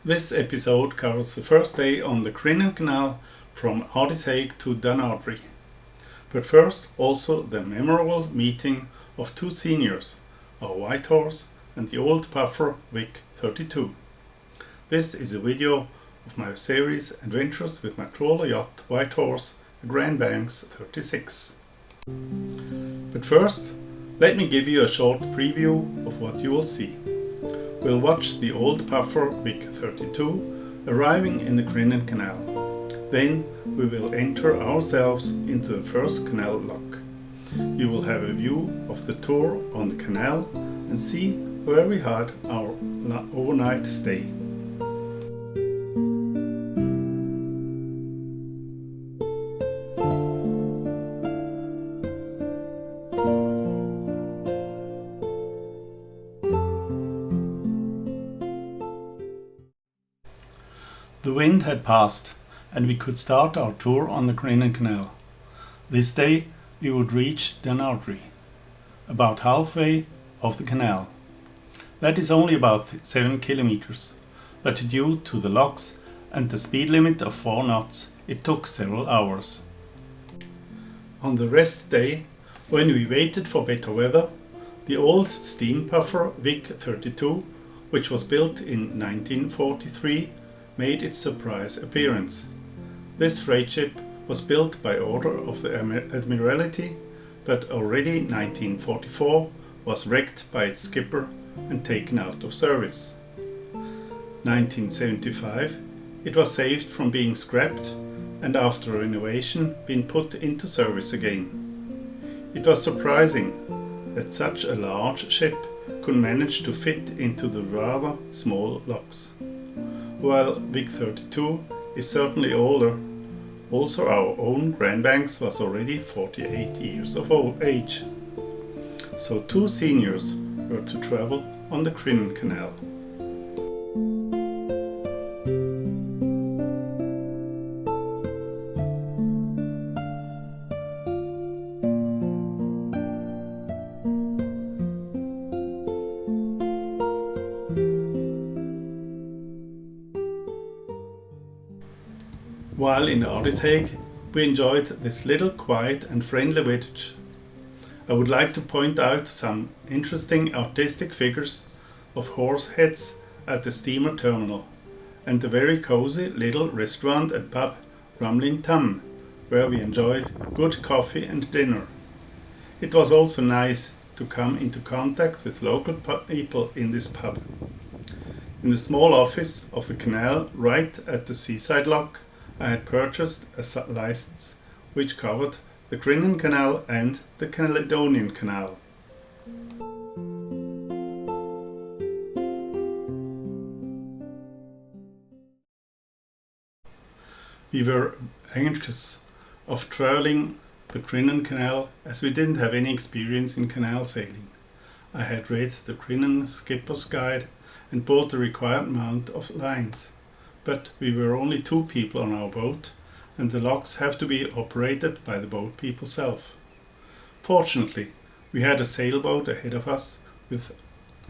This episode covers the first day on the Crinan Canal from Ardishaig to Dunardry. But first, also the memorable meeting of two seniors, our Whitehorse and the old puffer Vic 32. This is a video of my series Adventures with my Trawler Yacht Whitehorse, a Grand Banks 36. But first, let me give you a short preview of what you will see. We'll watch the old puffer Vic 32 arriving in the Crinan Canal. Then we will enter ourselves into the first canal lock. You will have a view of the tour on the canal and see where we had our overnight stay. The wind had passed and we could start our tour on the Crinan Canal. This day we would reach Dunardry, about halfway of the canal. That is only about 7 kilometers, but due to the locks and the speed limit of 4 knots, it took several hours. On the rest day, when we waited for better weather, the old steam puffer Vic 32, which was built in 1943, made its surprise appearance. This freight ship was built by order of the Admiralty, but already in 1944 was wrecked by its skipper and taken out of service. 1975 it was saved from being scrapped and after renovation been put into service again. It was surprising that such a large ship could manage to fit into the rather small locks. While Vic 32 is certainly older, also our own Grand Banks was already 48 years of age. So two seniors were to travel on the Crinan Canal. While in Ardishaig, we enjoyed this little quiet and friendly village. I would like to point out some interesting artistic figures of horse heads at the steamer terminal and the very cozy little restaurant and pub Rumlin Tam, where we enjoyed good coffee and dinner. It was also nice to come into contact with local people in this pub. In the small office of the canal right at the seaside lock, I had purchased a license which covered the Crinan Canal and the Caledonian Canal. We were anxious of traveling the Crinan Canal as we didn't have any experience in canal sailing. I had read the Crinan Skipper's Guide and bought the required amount of lines. But we were only 2 people on our boat and the locks have to be operated by the boat people self. Fortunately, we had a sailboat ahead of us with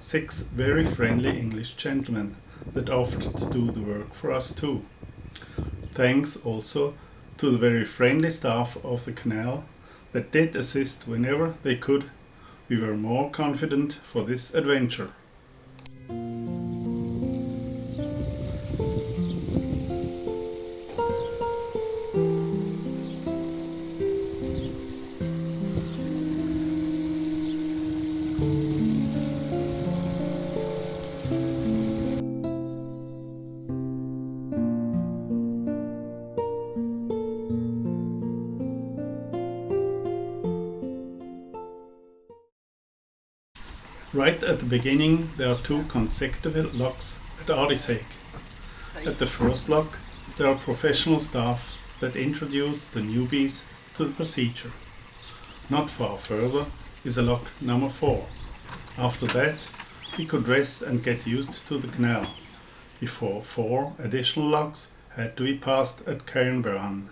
6 very friendly English gentlemen that offered to do the work for us too. Thanks also to the very friendly staff of the canal that did assist whenever they could. We were more confident for this adventure. Right at the beginning there are 2 consecutive locks at Ardishaig. At the first lock there are professional staff that introduce the newbies to the procedure. Not far further is a lock number 4. After that we could rest and get used to the canal, before 4 additional locks had to be passed at Cairnburn.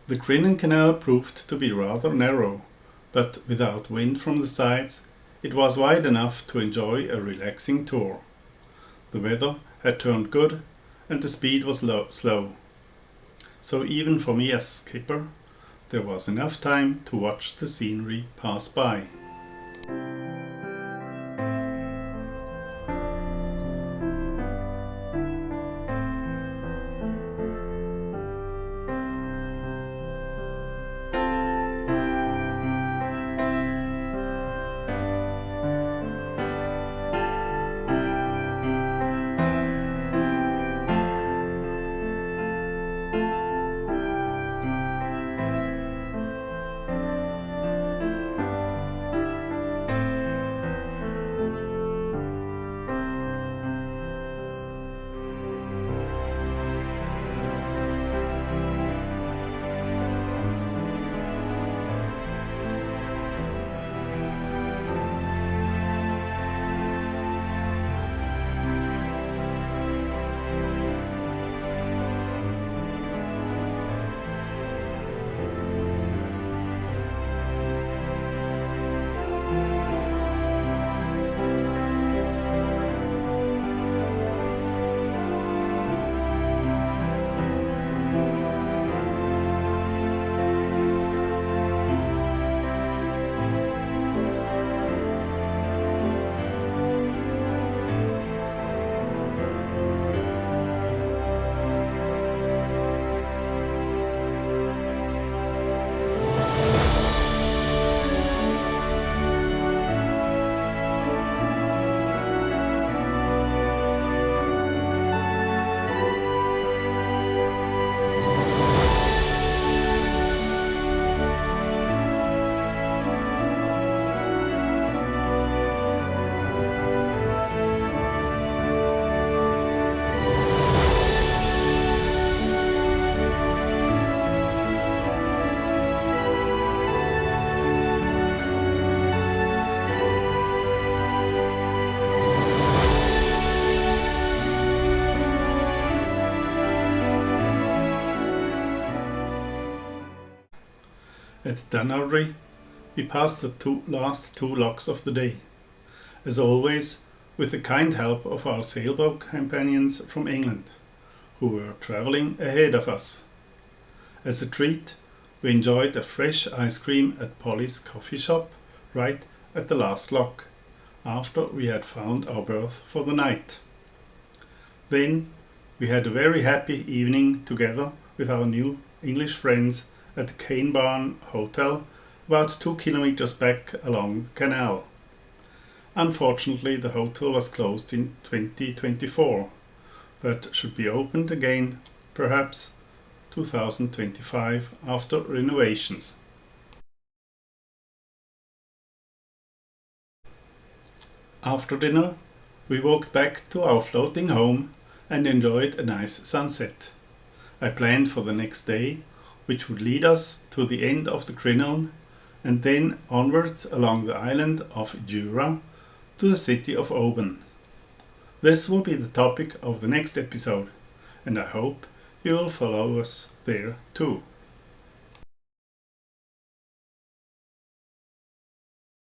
The Crinan Canal proved to be rather narrow, but without wind from the sides, it was wide enough to enjoy a relaxing tour. The weather had turned good and the speed was slow. So even for me as skipper, there was enough time to watch the scenery pass by. At Dunardry, we passed the last two locks of the day, as always with the kind help of our sailboat companions from England, who were travelling ahead of us. As a treat, we enjoyed a fresh ice cream at Polly's coffee shop right at the last lock, after we had found our berth for the night. Then we had a very happy evening together with our new English friends at the Cane Barn Hotel, about 2 kilometers back along the canal. Unfortunately, the hotel was closed in 2024, but should be opened again perhaps 2025 after renovations. After dinner, we walked back to our floating home and enjoyed a nice sunset. I planned for the next day, which would lead us to the end of the Crinan and then onwards along the island of Jura to the city of Oban. This will be the topic of the next episode, and I hope you will follow us there too.